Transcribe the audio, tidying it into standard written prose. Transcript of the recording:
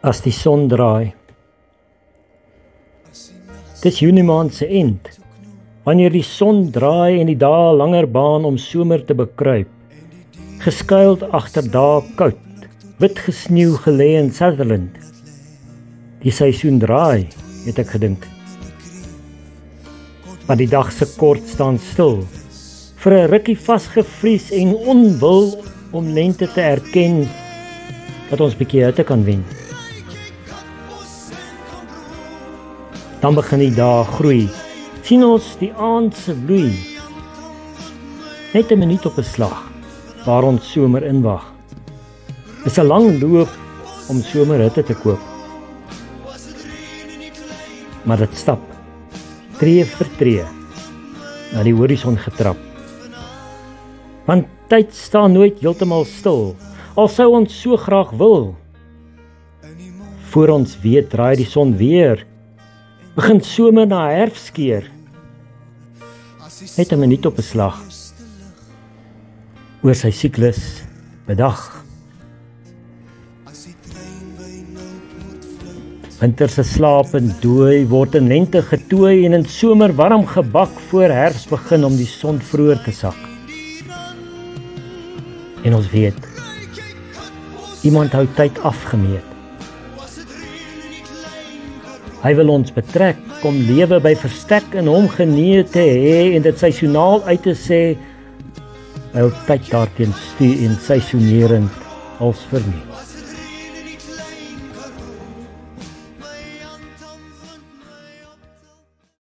As die son draai. Dis Junie maand se eind, wanneer die son draai en die dae langer baan om somer te bekruip, geskuild agter dae koud, wit gesneeu gelê in Sutherland. Die seisoen draai, het ek gedink. Maar die dag se kort staan stil, vir 'n rukkie vasgevries en onwil om lente te erken, dat ons bietjie hitte kan wen. Dan begin die dae groei, sien ons die aand se bloei. Net 'n minuut op 'n slag, waar ons somer inwag. Dis 'n lang loop om somerhitte te koop. Maar dit stap, tree vir tree, na die horison getrap. Want tyd staan nooit heeltemal stil, al sou ons so graag wil. Voor ons weet draai die son weer, begin somer na herfs keer. Net 'n minuut op 'n slag, oor sy siklus bedag. Winter se slaap en dooi word in lente getooi en in somer warm gebak voor herfs begin om die son vroeër te sak. En ons weet, iemand hou tyd afgemeet. Hy wil ons betrek, kom lewe by verstek en hom genee te hê en dit seisoonaal uit te sê, hy wil tyd daarteen stuur en seisoenerend als verniet.